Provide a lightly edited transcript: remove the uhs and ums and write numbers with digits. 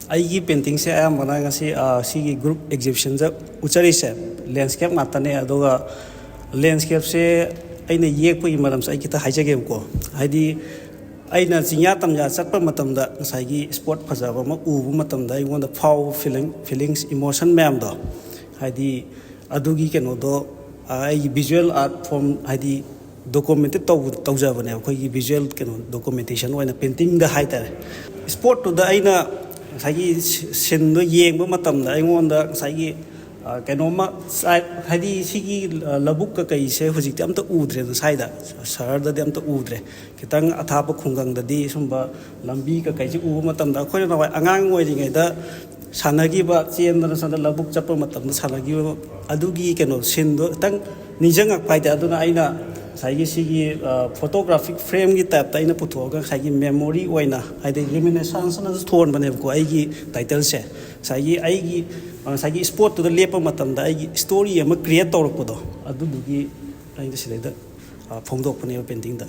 ꯑꯩꯒꯤ ꯄꯦꯟꯇꯤꯡꯁꯦ ꯑꯌꯥꯝꯕꯅ ꯉꯁꯤ ꯁꯤꯒꯤ ꯒ꯭ꯔꯨꯞ ꯑꯦꯛꯖꯤꯕꯤꯁꯟꯗ ꯎꯠꯆꯔꯤꯁꯦ ꯂꯦꯟꯁꯀꯦꯞ ꯉꯥꯛꯇꯅꯦ ꯑꯗꯨꯒ ꯂꯦꯟꯁꯀꯦꯞꯁꯦ ꯑꯩꯅ ꯌꯦꯛꯄꯒꯤ ꯃꯔꯝꯁꯦ ꯑꯩ ꯈꯤꯇ ꯍꯥꯏꯖꯒꯦꯕꯀꯣ ꯍꯥꯏꯗꯤ ꯑꯩꯅ ꯆꯤꯡꯌꯥ ꯇꯝꯌꯥ ꯆꯠꯄ ꯃꯇꯝꯗ ꯉꯁꯥꯏꯒꯤ ꯁ꯭ꯄꯣꯠ ꯐꯖꯕ ꯑꯃ ꯎꯕ ꯃꯇꯝꯗ ꯑꯩꯉꯣꯟꯗ ꯐꯥꯎꯕ ꯐꯤꯂꯤꯡꯁ ꯏꯃꯣꯁꯟ ꯃꯌꯥꯝꯗꯣ ꯍꯥꯏꯗꯤ ꯑꯗꯨꯒꯤ ꯀꯩꯅꯣꯗꯣ ꯑꯩꯒꯤ ꯚꯤꯖꯨꯋꯦꯜ ꯑꯥꯔꯠ ꯐꯣꯔꯝ ꯍꯥꯏꯗꯤ ꯗꯣꯀꯨꯃꯦꯟꯇꯦꯠ ꯇꯧꯖꯕꯅꯦ ꯑꯩꯈꯣꯏꯒꯤ ꯚꯤꯖꯨꯋꯦꯜ ꯀꯩꯅꯣ ꯗꯣꯀꯨꯃꯦꯟꯇꯦꯁꯟ ꯑꯣꯏꯅ ꯄꯦꯟꯇꯤꯡꯗ ꯍꯥꯏꯇꯥꯔꯦ ꯁ꯭ꯄꯣꯠꯇꯨꯗ ꯑꯩꯅ ꯉꯁꯥꯏꯒꯤ ꯁꯤꯟꯗꯣ ꯌꯦꯡꯕ ꯃꯇꯝꯗ ꯑꯩꯉꯣꯟꯗ ꯉꯁꯥꯏꯒꯤ ꯀꯩꯅꯣꯝꯃ ꯍꯥꯏꯗꯤ ꯁꯤꯒꯤ ꯂꯧꯕꯨꯛꯀ ꯀꯩꯁꯦ ꯍꯧꯖꯤꯛꯇꯤ ꯑꯝꯇ ꯎꯗ꯭ꯔꯦꯅ ꯁ꯭ꯋꯥꯏꯗ ꯁꯍꯔꯗꯗꯤ ꯑꯝꯇ ꯎꯗ꯭ꯔꯦ ꯈꯤꯇꯪ ꯑꯊꯥꯞꯄ ꯈꯨꯡꯒꯪꯗꯗꯤ ꯁꯨꯝꯕ ꯂꯝꯕꯤ ꯀꯩꯁꯦ ꯎꯕ ꯃꯇꯝꯗ ꯑꯩꯈꯣꯏꯅ ꯅꯍꯥꯟꯋꯥꯏ ꯑꯉꯥꯡ ꯑꯣꯏꯔꯤꯉꯩꯗ ꯁꯥꯟꯅꯈꯤꯕ ꯆꯦꯟꯗꯅ ꯁꯣꯝꯗ ꯂꯧꯕꯨꯛ ꯆꯠꯄ ꯃꯇꯝꯗ ꯁꯥꯟꯅꯈꯤꯕ ꯑꯗꯨꯒꯤ ꯀꯩꯅꯣ ꯁꯤꯟꯗꯣ ꯈꯤꯇꯪ ꯅꯤꯡꯁꯤꯡꯉꯛꯄ ꯍꯥꯏꯇꯥꯔꯦ ꯑꯗꯨꯅ ꯑꯩꯅ ꯉꯁꯥꯏꯒꯤ ꯁꯤꯒꯤ ꯐꯣꯇꯣꯒ꯭ꯔꯥꯐꯤꯛ ꯐ꯭ꯔꯦꯝꯒꯤ ꯇꯥꯏꯞꯇ ꯑꯩꯅ ꯄꯨꯊꯣꯛꯑꯒ ꯉꯁꯥꯏꯒꯤ ꯃꯦꯃꯣꯔꯤ ꯑꯣꯏꯅ ꯍꯥꯏꯗꯤ ꯔꯤꯃꯤꯅꯦꯁꯟꯁꯅꯁꯨ ꯊꯣꯟꯕꯅꯦꯕꯀꯣ ꯑꯩꯒꯤ ꯇꯥꯏꯇꯜꯁꯦ ꯉꯁꯥꯏꯒꯤ ꯁ꯭ꯄꯣꯠꯇꯨꯗ ꯂꯦꯞꯄ ꯃꯇꯝꯗ ꯑꯩꯒꯤ ꯁ꯭ꯇꯣꯔꯤ ꯑꯃ ꯀ꯭ꯔꯤꯌꯦꯠ ꯇꯧꯔꯛꯄꯗꯣ ꯑꯗꯨꯗꯨꯒꯤ ꯑꯩꯅ ꯁꯤꯗꯩꯗ ꯐꯣꯡꯗꯣꯛꯄꯅꯦꯕ ꯄꯦꯟꯇꯤꯡꯗ